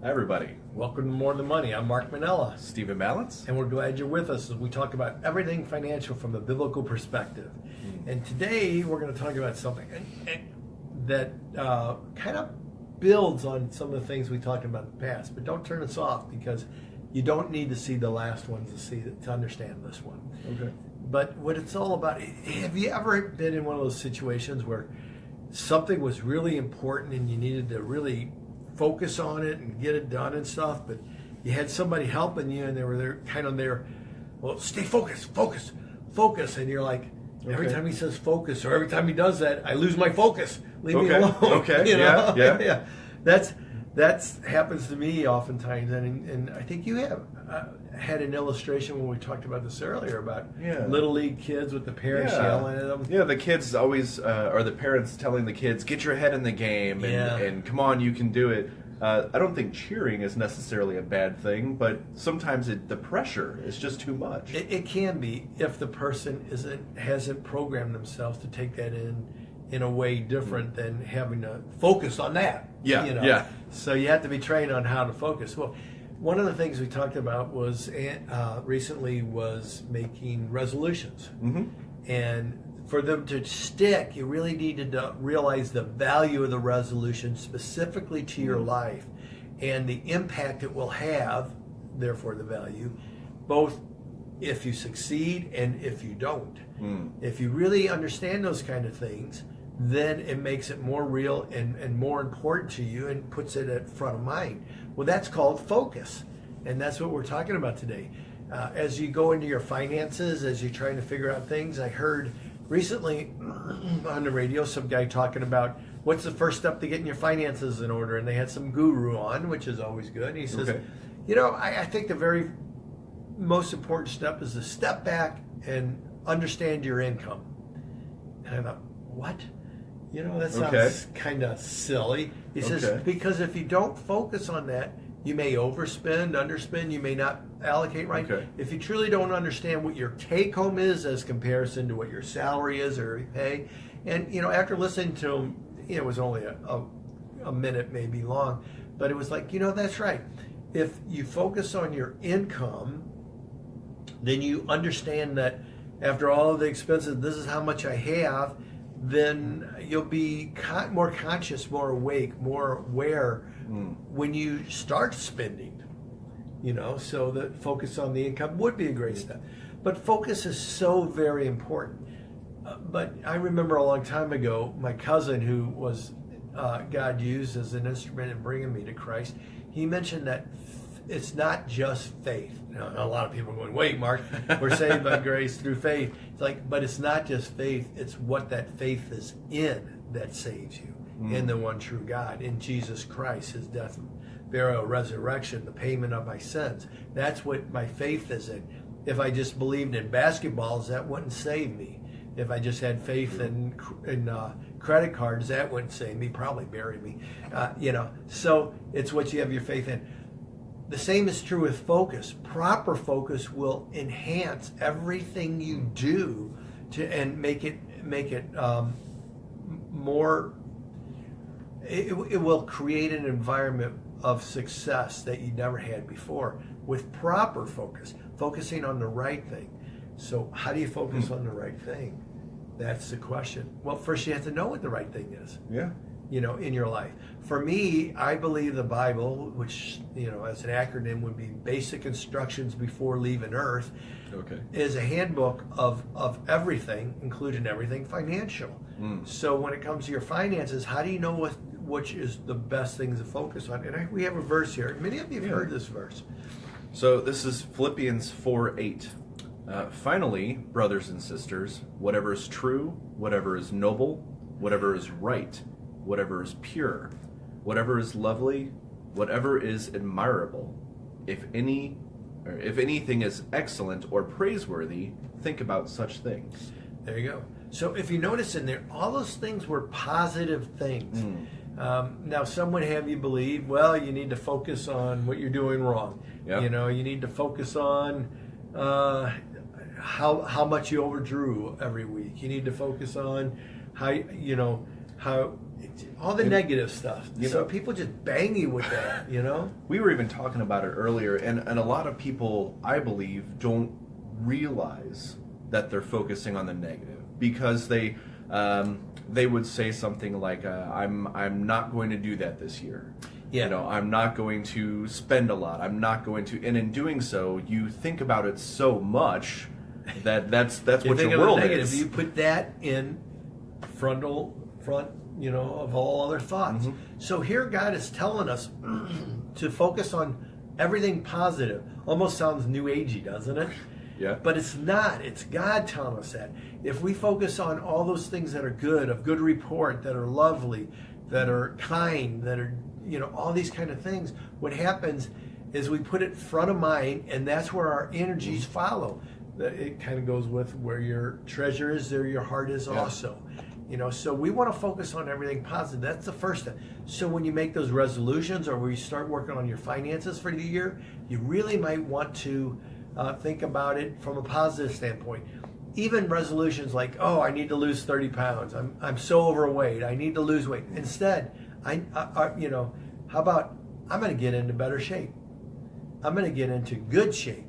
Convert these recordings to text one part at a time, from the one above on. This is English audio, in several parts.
Hi, everybody. Welcome to More Than Money. I'm Mark Manella, Stephen Balance. and we're glad you're with us as we talk about everything financial from the biblical perspective. And today we're going to talk about something that kind of builds on some of the things we talked about in the past. But don't turn us off, because you don't need to see the last ones to understand this one. Okay. But what it's all about, have you ever been in one of those situations where something was really important and you needed to really focus on it and get it done and stuff, but you had somebody helping you and they were there, well, stay focused, focus, and you're like, every time he says focus, or every time he does that, I lose my focus. Leave me alone. Okay. You know? Yeah. That's happens to me oftentimes, and I think you have had an illustration when we talked about this earlier about little league kids with the parents yelling at them. Yeah, the kids always, or the parents telling the kids, get your head in the game, and come on, you can do it. I don't think cheering is necessarily a bad thing, but sometimes the pressure is just too much. It can be if the person hasn't programmed themselves to take that in a way different than having to focus on that. Yeah. So you have to be trained on how to focus. Well, one of the things we talked about was recently was making resolutions. Mm-hmm. And for them to stick, you really needed to realize the value of the resolution specifically to your life and the impact it will have, therefore the value, both if you succeed and if you don't. If you really understand those kind of things, then it makes it more real and more important to you and puts it at front of mind. Well, that's called focus. And that's what we're talking about today. As you go into your finances, as you're trying to figure out things, I heard recently on the radio some guy talking about what's the first step to getting your finances in order. And they had some guru on, which is always good. And he says, I think the very most important step is to step back and understand your income. And I thought, what? That sounds kind of silly. He says, because if you don't focus on that, you may overspend, underspend, you may not allocate right. If you truly don't understand what your take home is as comparison to what your salary is or your pay, and after listening to him, it was only a minute maybe long, but it was like, that's right. If you focus on your income, then you understand that after all of the expenses, this is how much I have. Then you'll be more conscious, more awake, more aware when you start spending. So the focus on the income would be a great step. But focus is so very important. But I remember a long time ago, my cousin, who was God used as an instrument in bringing me to Christ, he mentioned that it's not just faith. A lot of people are going, wait, Mark, we're saved by grace through faith. It's like, but it's not just faith. It's what that faith is in that saves you, in the one true God, in Jesus Christ, his death, burial, resurrection, the payment of my sins. That's what my faith is in. If I just believed in basketballs, that wouldn't save me. If I just had faith in credit cards, that wouldn't save me, probably bury me. So it's what you have your faith in. The same is true with focus. Proper focus will enhance everything you do and make it more. It will create an environment of success that you never had before with proper focus, focusing on the right thing. So how do you focus on the right thing? That's the question. Well, first you have to know what the right thing is. Yeah. In your life. For me, I believe the Bible, which, as an acronym would be Basic Instructions Before Leaving Earth, is a handbook of everything, including everything financial. So when it comes to your finances, how do you know which is the best things to focus on? And we have a verse here. Many of you have heard this verse. So this is Philippians 4:8. Finally, brothers and sisters, whatever is true, whatever is noble, whatever is right, whatever is pure, whatever is lovely, whatever is admirable, if anything is excellent or praiseworthy, think about such things. There you go. So if you notice in there, all those things were positive things. Now, some would have you believe, well, you need to focus on what you're doing wrong. Yep. You need to focus on how much you overdrew every week. You need to focus on how all the negative stuff. You So know- people just bang you with that, you know? We were even talking about it earlier, and a lot of people, I believe, don't realize that they're focusing on the negative because they would say something like, "I'm not going to do that this year." Yeah. You know, I'm not going to spend a lot. I'm not going to, and in doing so, you think about it so much that that's You what think your of the world negative, is. you put that in front, you know, of all other thoughts. Mm-hmm. So here God is telling us to focus on everything positive. Almost sounds new agey, doesn't it? Yeah. But it's not. It's God telling us that. If we focus on all those things that are good, of good report, that are lovely, that are kind, that are, you know, all these kind of things, what happens is we put it front of mind, and that's where our energies follow. It kind of goes with where your treasure is, there your heart is also. You know, so we want to focus on everything positive. That's the first step. So when you make those resolutions or when you start working on your finances for the year, you really might want to think about it from a positive standpoint. Even resolutions like, oh, I need to lose 30 pounds. I'm so overweight. I need to lose weight. Instead, you know, how about I'm going to get into better shape. I'm going to get into good shape.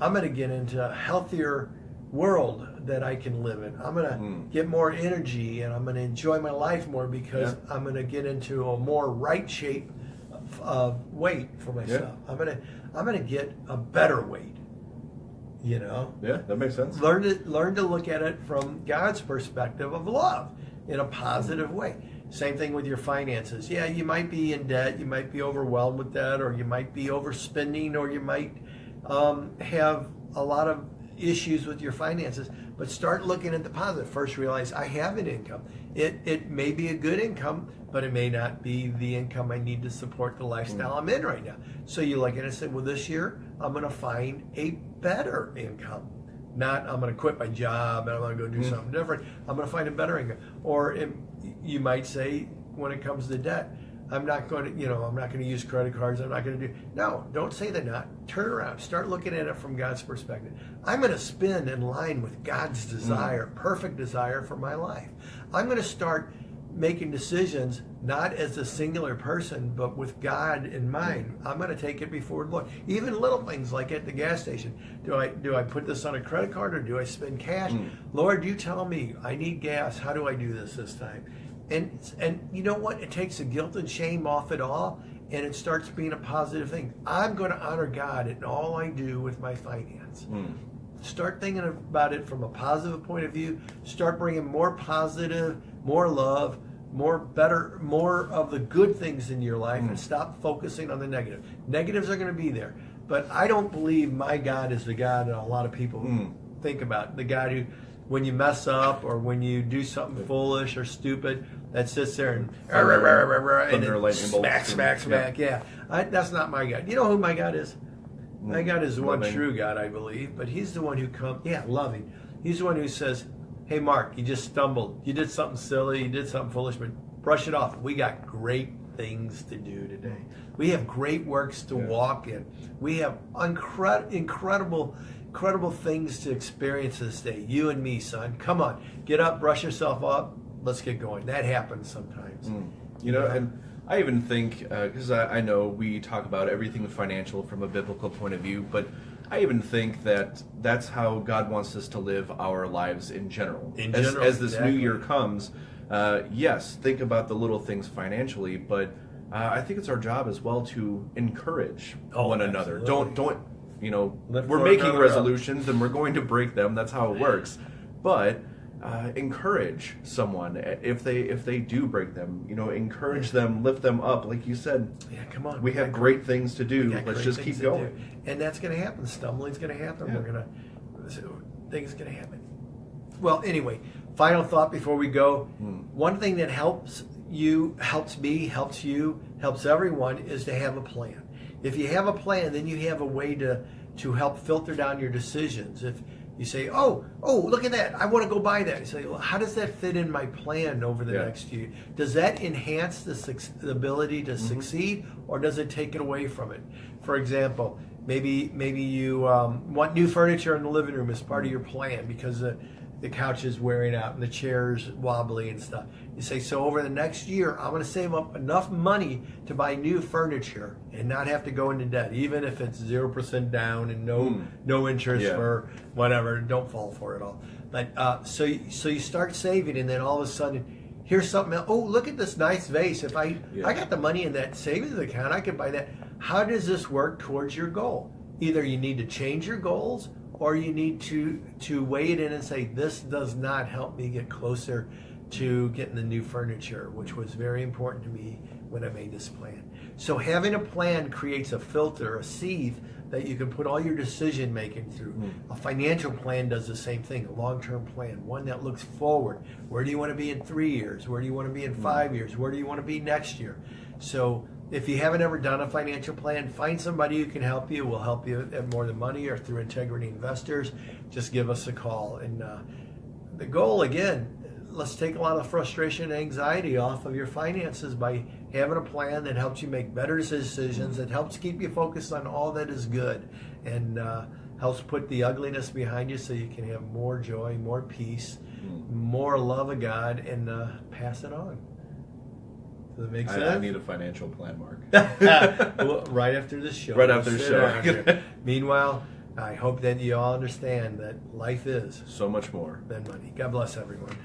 I'm going to get into a healthier world that I can live in. I'm going to get more energy, and I'm going to enjoy my life more because I'm going to get into a more right shape of weight for myself. I'm going to get a better weight. You know, Yeah, that makes sense. learn to look at it from God's perspective of love in a positive way. Same thing with your finances. Yeah, you might be in debt, you might be overwhelmed with debt, or you might be overspending, or you might have a lot of issues with your finances. But start looking at the positive. First, realize I have an income. It may be a good income, but it may not be the income I need to support the lifestyle I'm in right now. So you look at it and say, well, this year I'm going to find a better income. Not I'm going to quit my job and I'm going to go do something different. I'm going to find a better income. Or you might say, when it comes to debt, I'm not going to, I'm not going to use credit cards. I'm not going to do. No, don't say that. Not turn around. Start looking at it from God's perspective. I'm going to spend in line with God's desire, perfect desire for my life. I'm going to start making decisions not as a singular person, but with God in mind. I'm going to take it before the Lord. Even little things like at the gas station. Do I put this on a credit card or do I spend cash? Lord, you tell me. I need gas. How do I do this time? And you know what? It takes the guilt and shame off it all, and it starts being a positive thing. I'm going to honor God in all I do with my finance. Start thinking about it from a positive point of view. Start bringing more positive, more love, more of the good things in your life, and stop focusing on the negative. Negatives are going to be there, but I don't believe my God is the God that a lot of people think about. The God who, when you mess up or when you do something foolish or stupid, that sits there and Thunder, lightning bolts. smack. Yeah, that's not my God. You know who my God is? My God is the one Loving. true God, I believe, but He's the one who comes. Yeah, loving. He's the one who says, "Hey, Mark, you just stumbled. You did something silly. You did something foolish, but brush it off. We got great things to do today. We have great works to walk in. We have incredible things to experience this day. You and me, son. Come on, get up, brush yourself up. Let's get going." That happens sometimes. And I even think, because I know we talk about everything financial from a biblical point of view, but I even think that that's how God wants us to live our lives in general. As this new year comes, yes, think about the little things financially, but I think it's our job as well to encourage one another. Don't Lift we're one making another up. resolutions and we're going to break them. That's how it works. But encourage someone if they do break them. Encourage them, lift them up. Like you said, Yeah, come on. we have great things to do. got Let's great just things keep to going. do. And that's going to happen. Stumbling's going to happen. Yeah. Things going to happen. Well, anyway, final thought before we go. One thing that helps you, helps me, helps you, helps everyone is to have a plan. If you have a plan, then you have a way to help filter down your decisions. If you say, oh, look at that, I want to go buy that. You say, well, how does that fit in my plan over the next year? Does that enhance the ability to succeed, or does it take it away from it? For example, maybe you want new furniture in the living room as part of your plan because the couch is wearing out and the chair's wobbly and stuff. You say, so over the next year, I'm going to save up enough money to buy new furniture and not have to go into debt, even if it's 0% down and no interest for whatever. Don't fall for it all. But so you start saving, and then all of a sudden, here's something else. Oh, look at this nice vase. If I got the money in that savings account, I could buy that. How does this work towards your goal? Either you need to change your goals, or you need to weigh it in and say, this does not help me get closer to getting the new furniture, which was very important to me when I made this plan. So having a plan creates a filter, a sieve that you can put all your decision making through. A financial plan does the same thing, a long-term plan, one that looks forward. Where do you want to be in 3 years? Where do you want to be in 5 years? Where do you want to be next year? So if you haven't ever done a financial plan, find somebody who can help you. We'll help you at More Than Money or through Integrity Investors. Just give us a call. And the goal, again, let's take a lot of frustration and anxiety off of your finances by having a plan that helps you make better decisions, that helps keep you focused on all that is good, and helps put the ugliness behind you so you can have more joy, more peace, more love of God, and pass it on. Does that make sense? I need a financial plan, Mark. Well, right after this show. Right after the Sit show. down here. Meanwhile, I hope that you all understand that life is So much more. than money. God bless everyone.